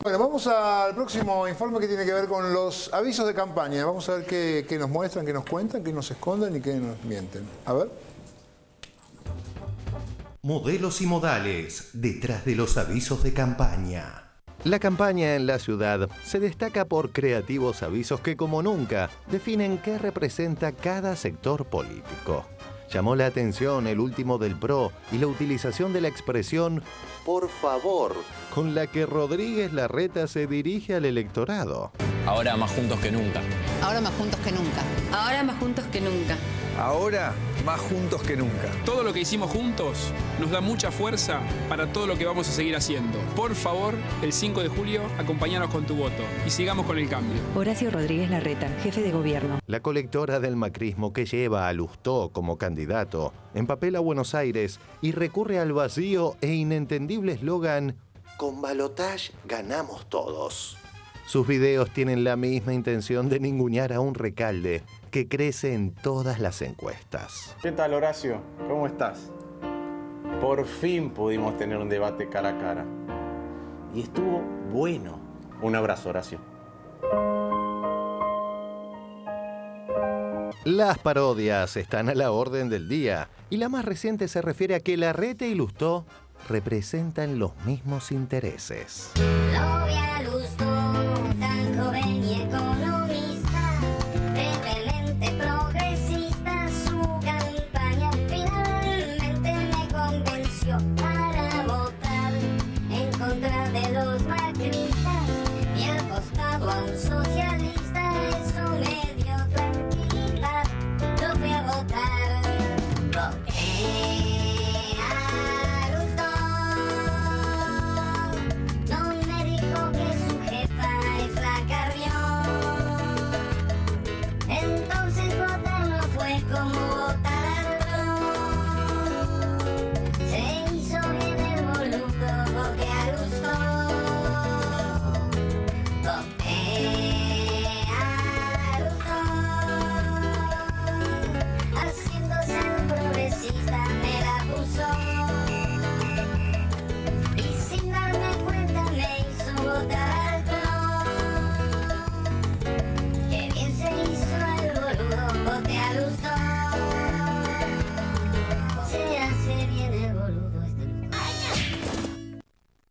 Bueno, vamos al próximo informe que tiene que ver con los avisos de campaña. Vamos a ver qué nos muestran, qué nos cuentan, qué nos esconden y qué nos mienten. A ver. Modelos y modales detrás de los avisos de campaña. La campaña en la ciudad se destaca por creativos avisos que, como nunca, definen qué representa cada sector político. Llamó la atención el último del PRO y la utilización de la expresión "por favor", con la que Rodríguez Larreta se dirige al electorado. Ahora más juntos que nunca. Ahora más juntos que nunca. Ahora más juntos que nunca. Ahora más juntos que nunca. Todo lo que hicimos juntos nos da mucha fuerza para todo lo que vamos a seguir haciendo. Por favor, el 5 de julio, acompáñanos con tu voto y sigamos con el cambio. Horacio Rodríguez Larreta, jefe de gobierno. La colectora del macrismo que lleva a Lustó como candidato empapela Buenos Aires y recurre al vacío e inentendible eslogan "Con balotaje ganamos todos". Sus videos tienen la misma intención de ningunear a un Recalde que crece en todas las encuestas. ¿Qué tal, Horacio? ¿Cómo estás? Por fin pudimos tener un debate cara a cara. Y estuvo bueno. Un abrazo, Horacio. Las parodias están a la orden del día y la más reciente se refiere a que Larreta y Lustó representan los mismos intereses. Novia Lustó, tan joven y economista, rebelente, progresista, su campaña finalmente me convenció para votar en contra de los macristas y al costado a un socialista. Eso me dio tranquilidad, yo fui a votar.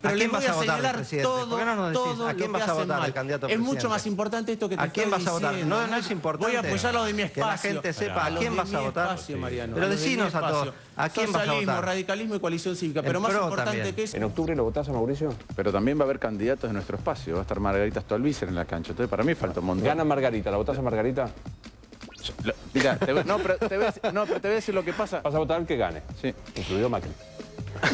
¿A quién vas a votar, presidente? ¿Por qué no nos decís a quién vas a votar, el candidato a presidente? Es mucho más importante esto que te estoy diciendo. ¿A quién vas a votar? No es importante. Voy a apoyar lo de mi espacio. Que la gente sepa a quién vas a votar. Pero decinos a todos, ¿a quién vas a votar? Socialismo, radicalismo y coalición cívica. Pero más importante que eso... En octubre lo votás a Mauricio, pero también va a haber candidatos de nuestro espacio. Va a estar Margarita Stolbizer en la cancha. Entonces, para mí falta un montón. Gana Margarita. ¿La votás a Margarita? Mira, te voy a decir lo que pasa. Vas a votar al que gane. Sí. Incluido Macri.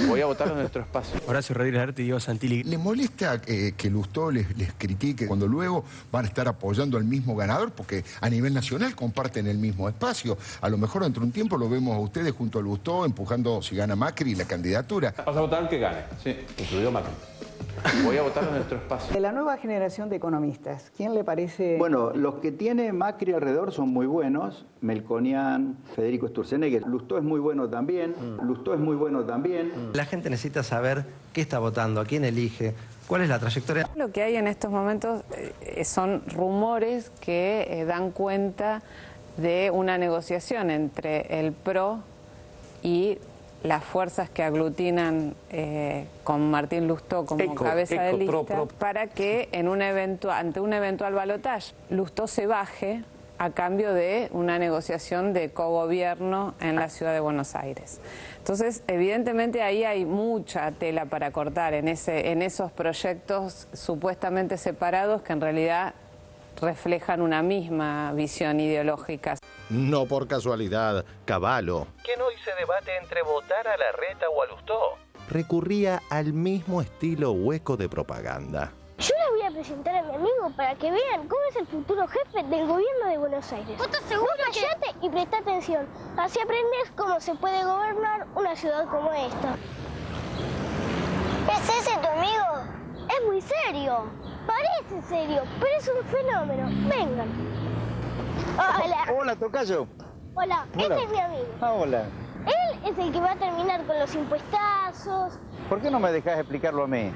Voy a votar a nuestro espacio. Horacio Rodríguez Larreta y Diego Santilli. ¿Les molesta que Lustó les critique cuando luego van a estar apoyando al mismo ganador? Porque a nivel nacional comparten el mismo espacio. A lo mejor dentro de un tiempo lo vemos a ustedes junto a Lustó empujando, si gana Macri, la candidatura. Vas a votar al que gane. Sí. Incluido Macri. Voy a votar a nuestro espacio. De la nueva generación de economistas, ¿quién le parece...? Bueno, los que tiene Macri alrededor son muy buenos. Melconian, Federico Sturzenegger. Lustó es muy bueno también. La gente necesita saber qué está votando, a quién elige, cuál es la trayectoria. Lo que hay en estos momentos son rumores que dan cuenta de una negociación entre el PRO y las fuerzas que aglutinan con Martín Lustó como cabeza de lista, para que ante un eventual balotaje Lustó se baje a cambio de una negociación de cogobierno en la ciudad de Buenos Aires. Entonces, evidentemente ahí hay mucha tela para cortar en esos proyectos supuestamente separados que en realidad reflejan una misma visión ideológica. No por casualidad, Cavallo, quien hoy se debate entre votar a Larreta o a Lustó, recurría al mismo estilo hueco de propaganda. Yo les voy a presentar a mi amigo para que vean cómo es el futuro jefe del gobierno de Buenos Aires. ¿Vos estás seguro callate y presta atención. Así aprendes cómo se puede gobernar una ciudad como esta. ¿Es ese tu amigo? Es muy serio. Parece serio, pero es un fenómeno. Vengan. Hola. Hola, tocayo. Hola, este es mi amigo. Ah, hola. Él es el que va a terminar con los impuestazos. ¿Por qué no me dejas explicarlo a mí?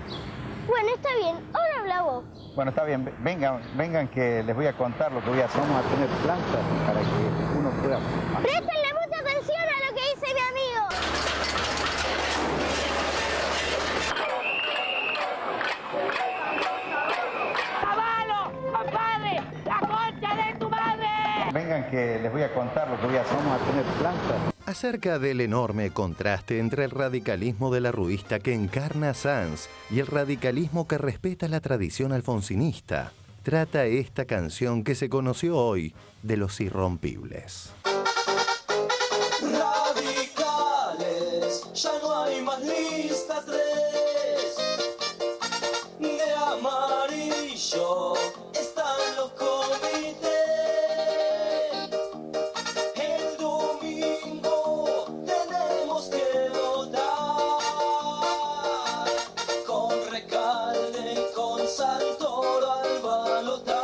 Bueno, está bien. Ahora Habla vos. Bueno, está bien, vengan que les voy a contar lo que voy a hacer. Vamos a tener plantas para que uno pueda... Préstenle mucha atención a lo que dice mi amigo. ¡Caballo! ¡Padre! ¡La concha de tu madre! Vengan que les voy a contar lo que voy a hacer. Vamos a tener plantas. Acerca del enorme contraste entre el radicalismo de la ruista que encarna Sanz y el radicalismo que respeta la tradición alfonsinista, trata esta canción que se conoció hoy de Los Irrompibles. Radicales, ya no hay más lista 3 de amarillo, están los comités. El domingo tenemos que votar con Recalde, con Santoro al balotaje.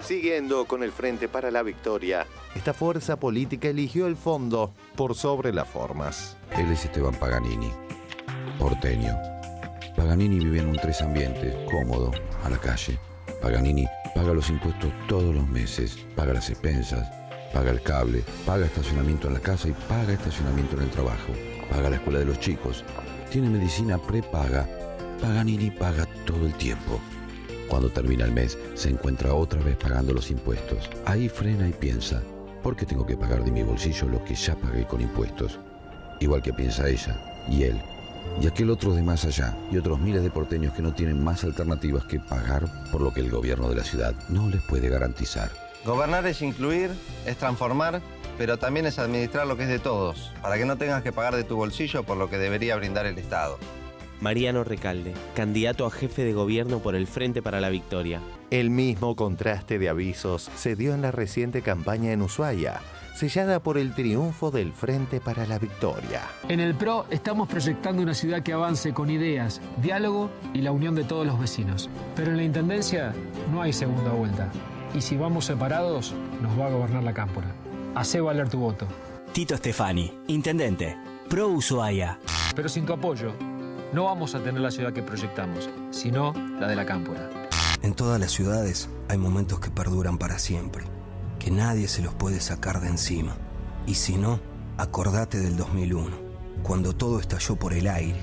Siguiendo con el Frente para la Victoria, esta fuerza política eligió el fondo por sobre las formas. Él es Esteban Paganini, porteño. Paganini vive en un 3 ambientes, cómodo, a la calle. Paganini paga los impuestos todos los meses, paga las expensas, paga el cable, paga estacionamiento en la casa y paga estacionamiento en el trabajo, paga la escuela de los chicos, tiene medicina prepaga. Paganini paga todo el tiempo. Cuando termina el mes, se encuentra otra vez pagando los impuestos. Ahí frena y piensa, ¿por qué tengo que pagar de mi bolsillo lo que ya pagué con impuestos? Igual que piensa ella, y él, y aquel otro de más allá, y otros miles de porteños que no tienen más alternativas que pagar por lo que el gobierno de la ciudad no les puede garantizar. Gobernar es incluir, es transformar, pero también es administrar lo que es de todos, para que no tengas que pagar de tu bolsillo por lo que debería brindar el Estado. Mariano Recalde, candidato a jefe de gobierno por el Frente para la Victoria. El mismo contraste de avisos se dio en la reciente campaña en Ushuaia, sellada por el triunfo del Frente para la Victoria. En el PRO estamos proyectando una ciudad que avance con ideas, diálogo y la unión de todos los vecinos. Pero en la Intendencia no hay segunda vuelta. Y si vamos separados, nos va a gobernar la Cámpora. Hacé valer tu voto. Tito Stefani, Intendente, PRO Ushuaia. Pero sin tu apoyo, no vamos a tener la ciudad que proyectamos, sino la de la Cámpora. En todas las ciudades hay momentos que perduran para siempre, que nadie se los puede sacar de encima. Y si no, acordate del 2001, cuando todo estalló por el aire.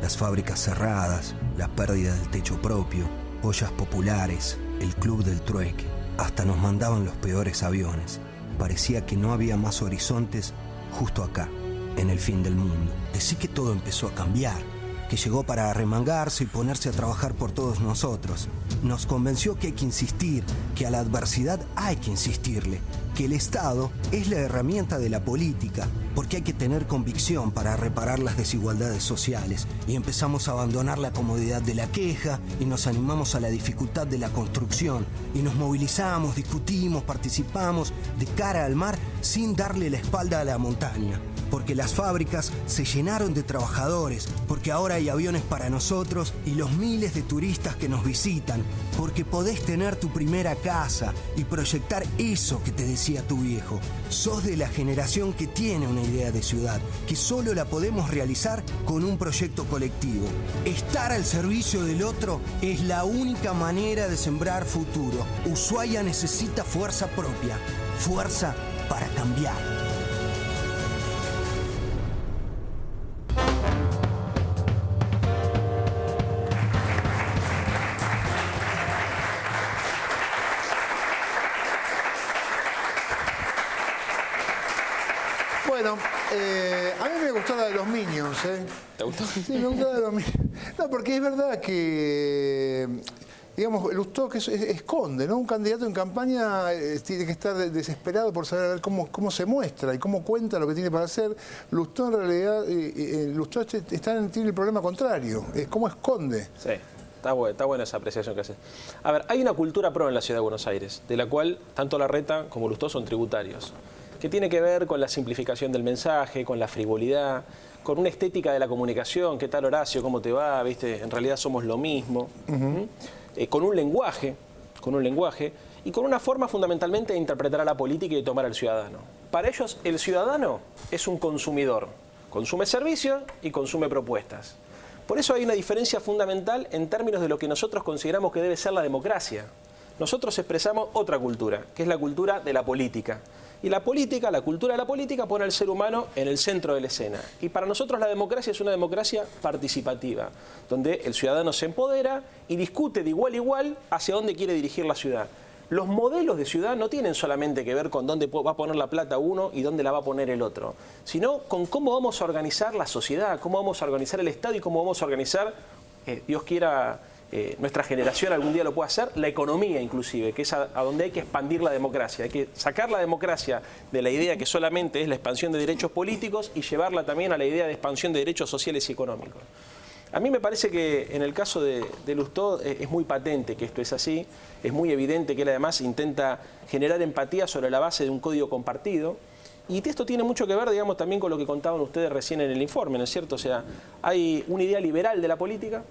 Las fábricas cerradas, la pérdida del techo propio, ollas populares, el club del trueque. Hasta nos mandaban los peores aviones. Parecía que no había más horizontes justo acá, en el fin del mundo. Decí que todo empezó a cambiar, que llegó para arremangarse y ponerse a trabajar por todos nosotros. Nos convenció que hay que insistir, que a la adversidad hay que insistirle, que el Estado es la herramienta de la política, porque hay que tener convicción para reparar las desigualdades sociales. Y empezamos a abandonar la comodidad de la queja y nos animamos a la dificultad de la construcción. Y nos movilizamos, discutimos, participamos de cara al mar sin darle la espalda a la montaña. Porque las fábricas se llenaron de trabajadores, porque ahora hay aviones para nosotros y los miles de turistas que nos visitan, porque podés tener tu primera casa y proyectar eso que te decía tu viejo. Sos de la generación que tiene una idea de ciudad, que solo la podemos realizar con un proyecto colectivo. Estar al servicio del otro es la única manera de sembrar futuro. Ushuaia necesita fuerza propia, fuerza para cambiar. Bueno, a mí me gustó la de los Minions, ¿eh? ¿Te gustó? Sí, me gustó la de los Minions. No, porque es verdad que, digamos, Lustó que esconde, ¿no? Un candidato en campaña tiene que estar desesperado por saber a ver cómo se muestra y cómo cuenta lo que tiene para hacer. Lustó en realidad, Lustó tiene el problema contrario, es cómo esconde. Sí. Está buena esa apreciación que haces. A ver, hay una cultura pro en la ciudad de Buenos Aires, de la cual tanto Larreta como Lustó son tributarios, que tiene que ver con la simplificación del mensaje, con la frivolidad, con una estética de la comunicación. ¿Qué tal, Horacio? ¿Cómo te va? ¿Viste? En realidad somos lo mismo. Con un lenguaje y con una forma fundamentalmente de interpretar a la política y de tomar al ciudadano. Para ellos, el ciudadano es un consumidor. Consume servicios y consume propuestas. Por eso hay una diferencia fundamental en términos de lo que nosotros consideramos que debe ser la democracia. Nosotros expresamos otra cultura, que es la cultura de la política. Y la política, la cultura de la política, pone al ser humano en el centro de la escena. Y para nosotros la democracia es una democracia participativa, donde el ciudadano se empodera y discute de igual a igual hacia dónde quiere dirigir la ciudad. Los modelos de ciudad no tienen solamente que ver con dónde va a poner la plata uno y dónde la va a poner el otro, sino con cómo vamos a organizar la sociedad, cómo vamos a organizar el Estado y cómo vamos a organizar, Dios quiera, nuestra generación algún día lo pueda hacer, la economía inclusive, que es a donde hay que expandir la democracia. Hay que sacar la democracia de la idea que solamente es la expansión de derechos políticos y llevarla también a la idea de expansión de derechos sociales y económicos. A mí me parece que en el caso de Lustó es muy patente que esto es así, es muy evidente que él además intenta generar empatía sobre la base de un código compartido. Y esto tiene mucho que ver, digamos, también con lo que contaban ustedes recién en el informe, ¿no es cierto? O sea, hay una idea liberal de la política,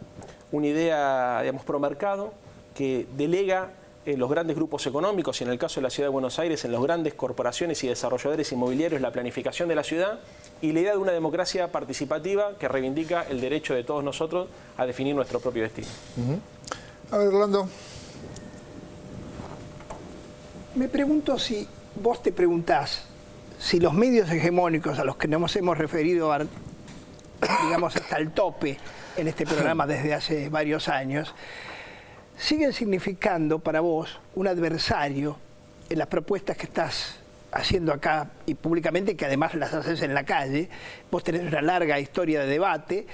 una idea, digamos, pro mercado, que delega en los grandes grupos económicos y en el caso de la Ciudad de Buenos Aires, en las grandes corporaciones y desarrolladores inmobiliarios, la planificación de la ciudad, y la idea de una democracia participativa que reivindica el derecho de todos nosotros a definir nuestro propio destino. A ver, Orlando. Me pregunto si vos te preguntás si los medios hegemónicos a los que nos hemos referido, digamos, hasta el tope en este programa desde hace varios años, siguen significando para vos un adversario en las propuestas que estás haciendo acá y públicamente, que además las haces en la calle. Vos tenés una larga historia de debate,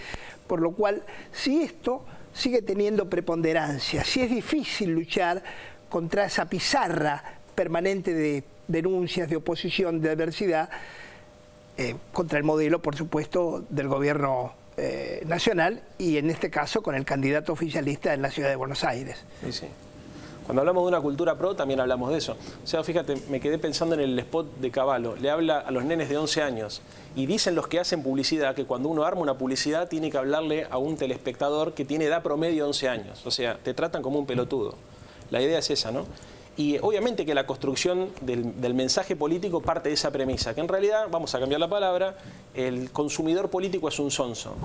por lo cual, si esto sigue teniendo preponderancia, si es difícil luchar contra esa pizarra permanente de denuncias, de oposición, de adversidad, contra el modelo, por supuesto, del gobierno nacional y en este caso con el candidato oficialista en la Ciudad de Buenos Aires. Sí, sí. Cuando hablamos de una cultura pro también hablamos de eso. O sea, fíjate, me quedé pensando en el spot de Cavallo. Le habla a los nenes de 11 años y dicen los que hacen publicidad que cuando uno arma una publicidad tiene que hablarle a un telespectador que tiene edad promedio 11 años. O sea, te tratan como un pelotudo. La idea es esa, ¿no? Y obviamente que la construcción del mensaje político parte de esa premisa, que en realidad, vamos a cambiar la palabra, el consumidor político es un sonso.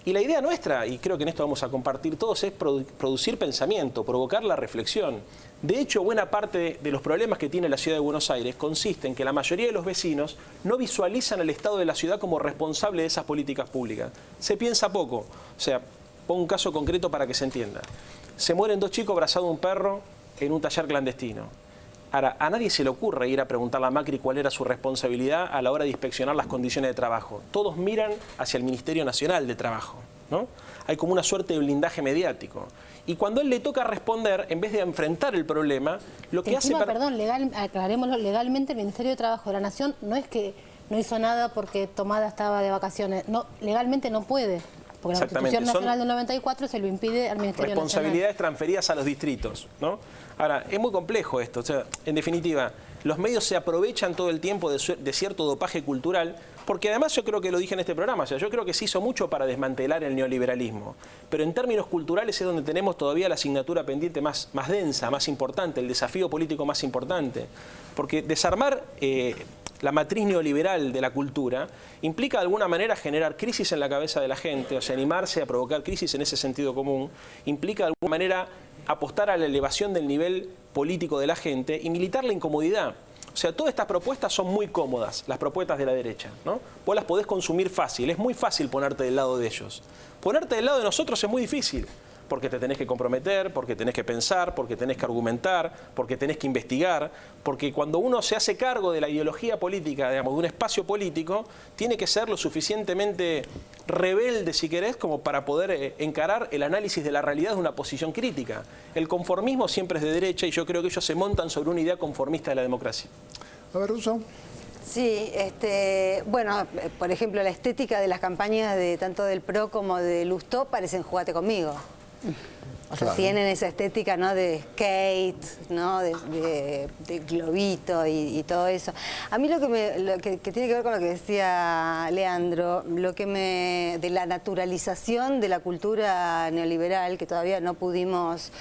Y la idea nuestra, y creo que en esto vamos a compartir todos, es producir pensamiento, provocar la reflexión. De hecho, buena parte de los problemas que tiene la Ciudad de Buenos Aires consiste en que la mayoría de los vecinos no visualizan al Estado de la ciudad como responsable de esas políticas públicas. Se piensa poco. O sea, pongo un caso concreto para que se entienda. Se mueren 2 chicos abrazados a un perro en un taller clandestino. Ahora, a nadie se le ocurre ir a preguntarle a Macri cuál era su responsabilidad a la hora de inspeccionar las condiciones de trabajo. Todos miran hacia el Ministerio Nacional de Trabajo, ¿no? Hay como una suerte de blindaje mediático. Y cuando él le toca responder, en vez de enfrentar el problema, lo que hace... Perdón, aclarémoslo, legalmente el Ministerio de Trabajo de la Nación no es que no hizo nada porque Tomada estaba de vacaciones. No, legalmente no puede. Porque la Constitución Nacional del 94 se lo impide al Ministerio Nacional. Responsabilidades transferidas a los distritos, ¿no? Ahora, es muy complejo esto. O sea, en definitiva, los medios se aprovechan todo el tiempo de cierto dopaje cultural, porque además yo creo que lo dije en este programa, o sea, yo creo que se hizo mucho para desmantelar el neoliberalismo, pero en términos culturales es donde tenemos todavía la asignatura pendiente más densa, más importante, el desafío político más importante, porque desarmar la matriz neoliberal de la cultura implica de alguna manera generar crisis en la cabeza de la gente, o sea, animarse a provocar crisis en ese sentido común, implica de alguna manera apostar a la elevación del nivel político de la gente y militar la incomodidad. O sea, todas estas propuestas son muy cómodas, las propuestas de la derecha, ¿no? Vos las podés consumir fácil, es muy fácil ponerte del lado de ellos. Ponerte del lado de nosotros es muy difícil, porque te tenés que comprometer, porque tenés que pensar, porque tenés que argumentar, porque tenés que investigar, porque cuando uno se hace cargo de la ideología política, digamos, de un espacio político, tiene que ser lo suficientemente rebelde, si querés, como para poder encarar el análisis de la realidad de una posición crítica. El conformismo siempre es de derecha y yo creo que ellos se montan sobre una idea conformista de la democracia. A ver, Russo. Sí, bueno, por ejemplo, la estética de las campañas de tanto del PRO como de Lustó parecen Jugate conmigo. O sea, tienen esa estética, ¿no?, de skate, ¿no?, de globito y todo eso. A mí lo que tiene que ver con lo que decía Leandro, de la naturalización de la cultura neoliberal, que todavía no pudimos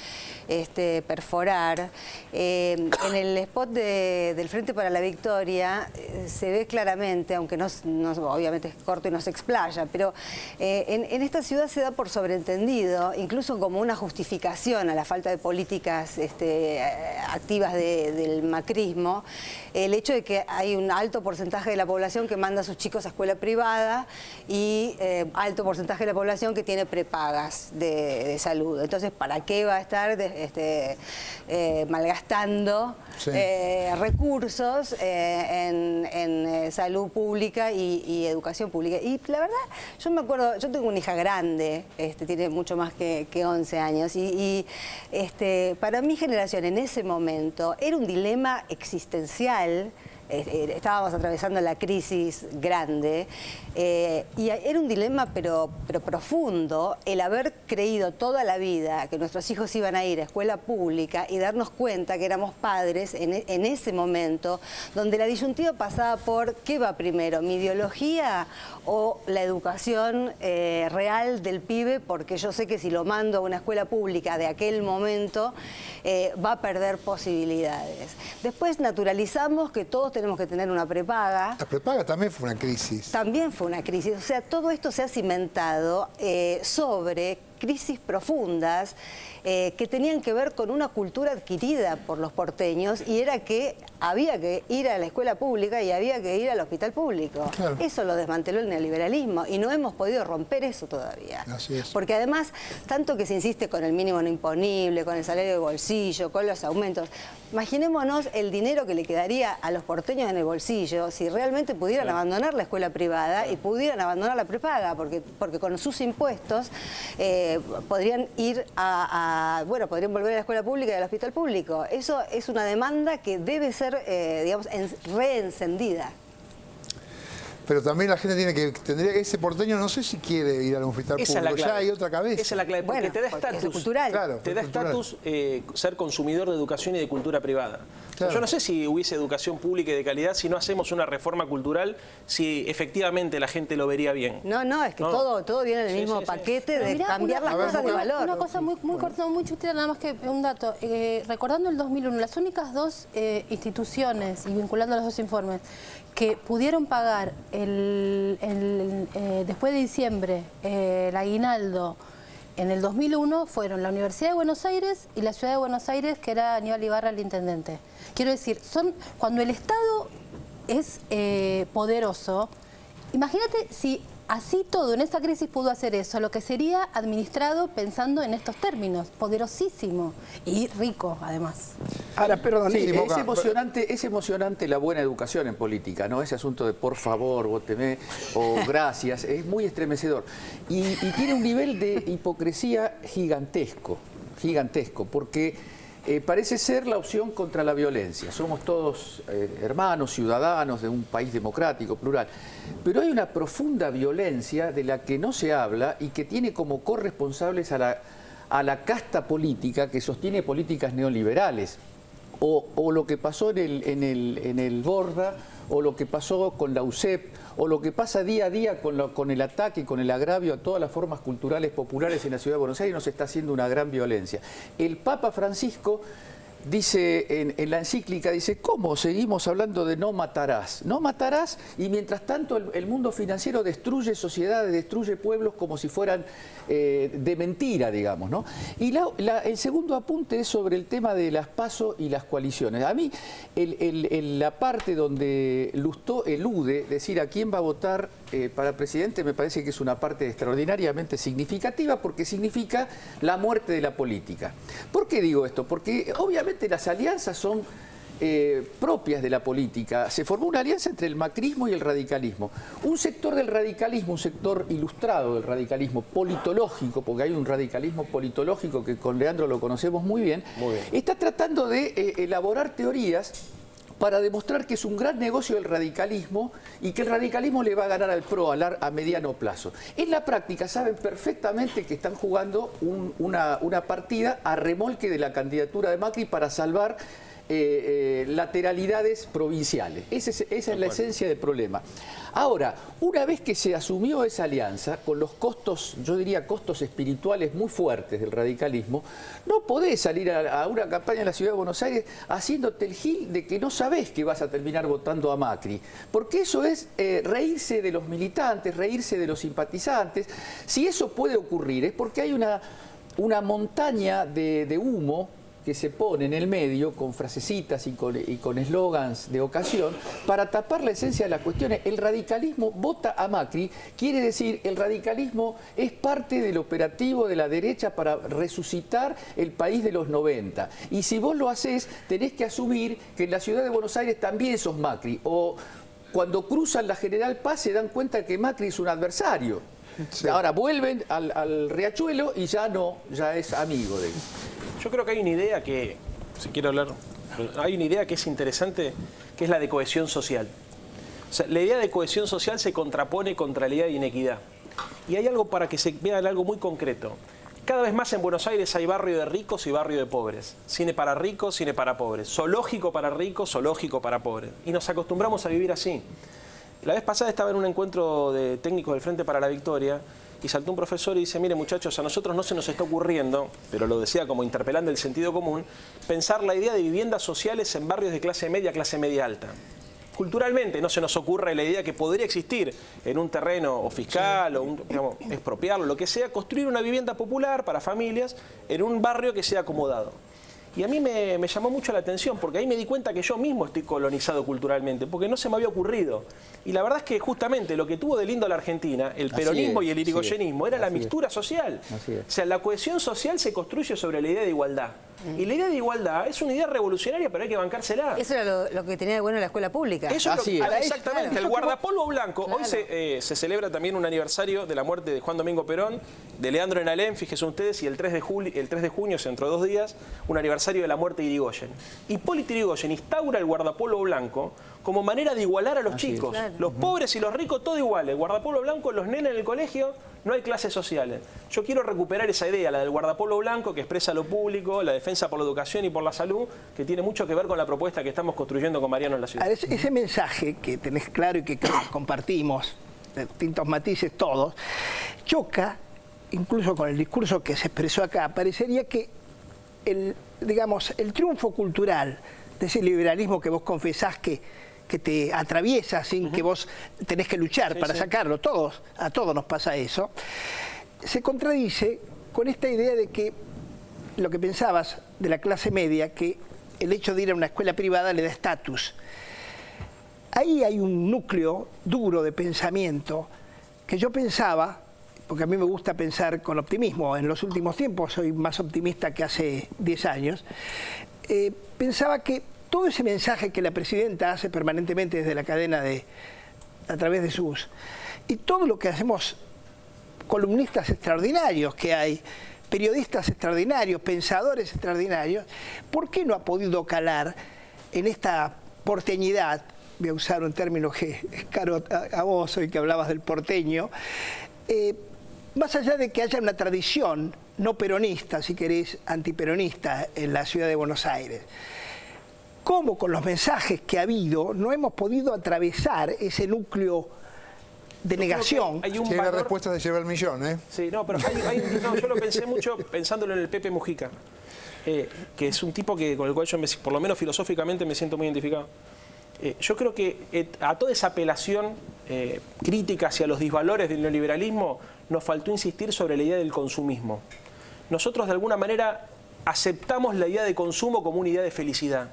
perforar. En el spot del Frente para la Victoria se ve claramente, aunque no, obviamente es corto y no se explaya, pero en esta ciudad se da por sobreentendido, incluso como una justificación a la falta de políticas activas del macrismo, el hecho de que hay un alto porcentaje de la población que manda a sus chicos a escuela privada y alto porcentaje de la población que tiene prepagas de salud. Entonces, ¿para qué va a estar malgastando recursos en salud pública y educación pública? Y la verdad, yo me acuerdo, yo tengo una hija grande, tiene mucho más que 11 años, y para mi generación en ese momento era un dilema existencial. Estábamos atravesando la crisis grande y era un dilema pero profundo el haber creído toda la vida que nuestros hijos iban a ir a escuela pública y darnos cuenta que éramos padres en ese momento donde la disyuntiva pasaba por ¿qué va primero? ¿Mi ideología o la educación real del pibe? Porque yo sé que si lo mando a una escuela pública de aquel momento va a perder posibilidades. Después naturalizamos que todos tenemos que tener una prepaga. La prepaga también fue una crisis. También fue una crisis. O sea, todo esto se ha cimentado sobre crisis profundas que tenían que ver con una cultura adquirida por los porteños, y era que había que ir a la escuela pública y había que ir al hospital público. Claro. Eso lo desmanteló el neoliberalismo y no hemos podido romper eso todavía. Así es. Porque además, tanto que se insiste con el mínimo no imponible, con el salario de bolsillo, con los aumentos, imaginémonos el dinero que le quedaría a los porteños en el bolsillo si realmente pudieran abandonar la escuela privada y pudieran abandonar la prepaga, porque con sus impuestos podrían ir podrían volver a la escuela pública y al hospital público. Eso es una demanda que debe ser, reencendida. Pero también la gente tendría ese porteño, no sé si quiere ir al hospital público, ya hay otra cabeza. Esa es la clave, porque te da estatus cultural. Claro, te da estatus ser consumidor de educación y de cultura privada. Claro. Yo no sé si hubiese educación pública y de calidad si no hacemos una reforma cultural, si efectivamente la gente lo vería bien. No, es que todo viene en el mismo paquete de cambiar las cosas de valor. Una cosa muy corta, muy chustera, nada más que un dato. Recordando el 2001, las únicas dos instituciones, y vinculando los dos informes, que pudieron pagar después de diciembre el aguinaldo en el 2001 fueron la Universidad de Buenos Aires y la Ciudad de Buenos Aires, que era Aníbal Ibarra el intendente. Quiero decir, cuando el Estado es poderoso, imagínate si así todo en esta crisis pudo hacer eso, lo que sería administrado pensando en estos términos, poderosísimo y rico además. Ahora, perdón, es emocionante la buena educación en política, ¿no? Ese asunto de por favor, vóteme, o gracias, es muy estremecedor. Y tiene un nivel de hipocresía gigantesco, porque parece ser la opción contra la violencia. Somos todos hermanos, ciudadanos de un país democrático, plural. Pero hay una profunda violencia de la que no se habla y que tiene como corresponsables a la casta política que sostiene políticas neoliberales. O lo que pasó en el Borda, o lo que pasó con la UCEP, o lo que pasa día a día con el ataque, con el agravio a todas las formas culturales populares en la Ciudad de Buenos Aires, nos está haciendo una gran violencia. El Papa Francisco dice en la encíclica, dice, ¿cómo seguimos hablando de no matarás? No matarás, y mientras tanto el mundo financiero destruye sociedades, destruye pueblos como si fueran de mentira, digamos, ¿no? Y el segundo apunte es sobre el tema de las PASO y las coaliciones. A mí, la parte donde Lustó elude decir a quién va a votar para presidente, me parece que es una parte extraordinariamente significativa, porque significa la muerte de la política. ¿Por qué digo esto? Porque obviamente las alianzas son propias de la política. Se formó una alianza entre el macrismo y el radicalismo. Un sector del radicalismo, un sector ilustrado del radicalismo politológico, porque hay un radicalismo politológico que con Leandro lo conocemos muy bien, está tratando de elaborar teorías para demostrar que es un gran negocio el radicalismo y que el radicalismo le va a ganar al PRO a mediano plazo. En la práctica saben perfectamente que están jugando una partida a remolque de la candidatura de Macri para salvar lateralidades provinciales. Esa es la esencia del problema. Ahora, una vez que se asumió esa alianza, con los costos, yo diría costos espirituales muy fuertes del radicalismo, no podés salir a una campaña en la Ciudad de Buenos Aires haciéndote el gil de que no sabés que vas a terminar votando a Macri. Porque eso es reírse de los militantes, reírse de los simpatizantes. Si eso puede ocurrir es porque hay una montaña de humo que se pone en el medio con frasecitas y con eslogans de ocasión para tapar la esencia de las cuestiones. El radicalismo vota a Macri, quiere decir el radicalismo es parte del operativo de la derecha para resucitar el país de los 90. Y si vos lo hacés, tenés que asumir que en la Ciudad de Buenos Aires también sos Macri. O cuando cruzan la General Paz se dan cuenta que Macri es un adversario. Sí. Ahora vuelven al riachuelo y ya es amigo de él. Yo creo que hay una idea que, si quiero hablar, hay una idea que es interesante, que es la de cohesión social. O sea, la idea de cohesión social se contrapone contra la idea de inequidad. Y hay algo para que se vea algo muy concreto. Cada vez más en Buenos Aires hay barrio de ricos y barrio de pobres. Cine para ricos, cine para pobres. Zoológico para ricos, zoológico para pobres. Y nos acostumbramos a vivir así. La vez pasada estaba en un encuentro de técnicos del Frente para la Victoria y saltó un profesor y dice, mire muchachos, a nosotros no se nos está ocurriendo, pero lo decía como interpelando el sentido común, pensar la idea de viviendas sociales en barrios de clase media alta. Culturalmente no se nos ocurre la idea que podría existir en un terreno o fiscal o digamos, expropiarlo, lo que sea, construir una vivienda popular para familias en un barrio que sea acomodado. Y a mí me llamó mucho la atención, porque ahí me di cuenta que yo mismo estoy colonizado culturalmente, porque no se me había ocurrido. Y la verdad es que justamente lo que tuvo de lindo la Argentina, el peronismo y el irigoyenismo, era la mixtura social. O sea, la cohesión social se construye sobre la idea de igualdad. Y la idea de igualdad es una idea revolucionaria, pero hay que bancársela. Eso era lo que tenía de bueno la escuela pública. Eso exactamente. Claro. El guardapolvo blanco. Claro. Hoy se celebra también un aniversario de la muerte de Juan Domingo Perón, de Leandro Enalén, fíjense ustedes, y el 3 de junio, dentro de 2 días, un aniversario de la muerte de Irigoyen. Hipólito Yrigoyen instaura el guardapolvo blanco como manera de igualar a los chicos. Claro. Los pobres y los ricos, todo iguales. Guardapolvo blanco, los nenes en el colegio, no hay clases sociales. Yo quiero recuperar esa idea, la del guardapolvo blanco, que expresa lo público, la defensa por la educación y por la salud, que tiene mucho que ver con la propuesta que estamos construyendo con Mariano en la ciudad. Ese mensaje que tenés claro y que compartimos, de distintos matices todos, choca incluso con el discurso que se expresó acá. Parecería que el triunfo cultural de ese liberalismo que vos confesás que te atraviesa sin que vos tenés que luchar para sacarlo, a todos nos pasa eso, se contradice con esta idea de que lo que pensabas de la clase media, que el hecho de ir a una escuela privada le da estatus. Ahí hay un núcleo duro de pensamiento que yo pensaba, porque a mí me gusta pensar con optimismo, en los últimos tiempos soy más optimista que hace 10 años, pensaba que todo ese mensaje que la presidenta hace permanentemente desde la cadena a través de sus... Y todo lo que hacemos, columnistas extraordinarios que hay, periodistas extraordinarios, pensadores extraordinarios, ¿por qué no ha podido calar en esta porteñidad? Voy a usar un término que es caro a vos hoy que hablabas del porteño. Más allá de que haya una tradición no peronista, si querés, antiperonista en la ciudad de Buenos Aires, cómo con los mensajes que ha habido no hemos podido atravesar ese núcleo de negación. Tiene la respuesta de llevar el millón, ¿eh? Sí, no, pero yo lo pensé mucho pensándolo en el Pepe Mujica, que es un tipo con el cual yo, por lo menos filosóficamente, me siento muy identificado. Yo creo que a toda esa apelación crítica hacia los disvalores del neoliberalismo nos faltó insistir sobre la idea del consumismo. Nosotros de alguna manera aceptamos la idea de consumo como una idea de felicidad.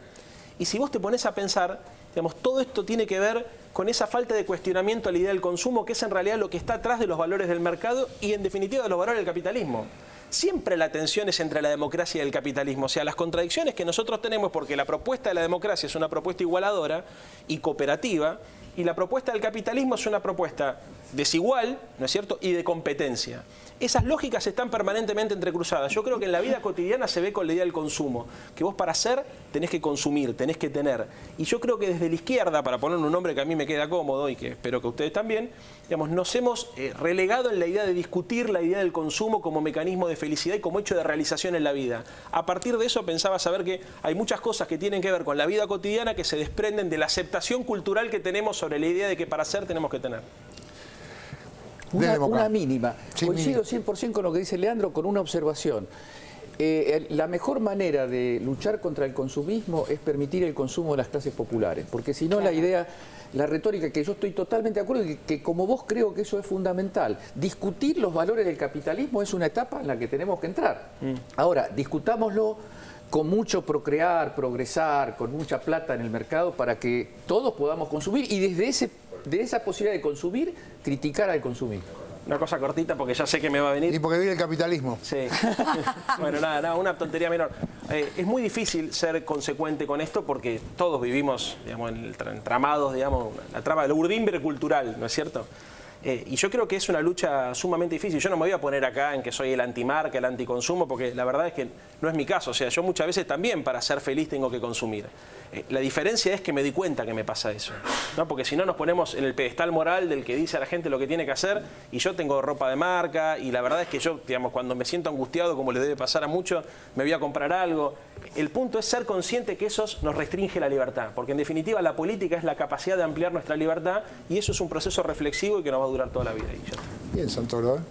Y si vos te pones a pensar, digamos, todo esto tiene que ver con esa falta de cuestionamiento a la idea del consumo, que es en realidad lo que está atrás de los valores del mercado y en definitiva de los valores del capitalismo. Siempre la tensión es entre la democracia y el capitalismo. O sea, las contradicciones que nosotros tenemos, porque la propuesta de la democracia es una propuesta igualadora y cooperativa, Y la propuesta del capitalismo es una propuesta desigual, ¿no es cierto?, y de competencia. Esas lógicas están permanentemente entrecruzadas. Yo creo que en la vida cotidiana se ve con la idea del consumo, que vos para hacer tenés que consumir, tenés que tener. Y yo creo que desde la izquierda, para poner un nombre que a mí me queda cómodo y que espero que ustedes también, digamos, nos hemos relegado en la idea de discutir la idea del consumo como mecanismo de felicidad y como hecho de realización en la vida. A partir de eso pensaba saber que hay muchas cosas que tienen que ver con la vida cotidiana que se desprenden de la aceptación cultural que tenemos sobre la idea de que para hacer tenemos que tener. Una mínima. Sí, Coincido 100% con lo que dice Leandro, con una observación. La mejor manera de luchar contra el consumismo es permitir el consumo de las clases populares, porque si no la retórica, que yo estoy totalmente de acuerdo, que como vos creo que eso es fundamental. Discutir los valores del capitalismo es una etapa en la que tenemos que entrar. Ahora, discutámoslo con mucho procrear, progresar, con mucha plata en el mercado para que todos podamos consumir y desde esa posibilidad de consumir, criticar al consumismo. Una cosa cortita porque ya sé que me va a venir. Y porque viene el capitalismo. Sí. Bueno, nada, una tontería menor. Es muy difícil ser consecuente con esto porque todos vivimos, digamos, entramados, digamos, la trama del urdimbre cultural, ¿no es cierto? Y yo creo que es una lucha sumamente difícil. Yo no me voy a poner acá en que soy el antimarca, el anticonsumo, porque la verdad es que no es mi caso. O sea, yo muchas veces también para ser feliz tengo que consumir. La diferencia es que me di cuenta que me pasa eso, ¿no? Porque si no nos ponemos en el pedestal moral del que dice a la gente lo que tiene que hacer, y yo tengo ropa de marca, y la verdad es que yo, digamos, cuando me siento angustiado, como le debe pasar a muchos, me voy a comprar algo. El punto es ser consciente que eso nos restringe la libertad, porque en definitiva la política es la capacidad de ampliar nuestra libertad, y eso es un proceso reflexivo y que nos va a durar toda la vida. Y ya está. Bien, Santoro, ¿eh?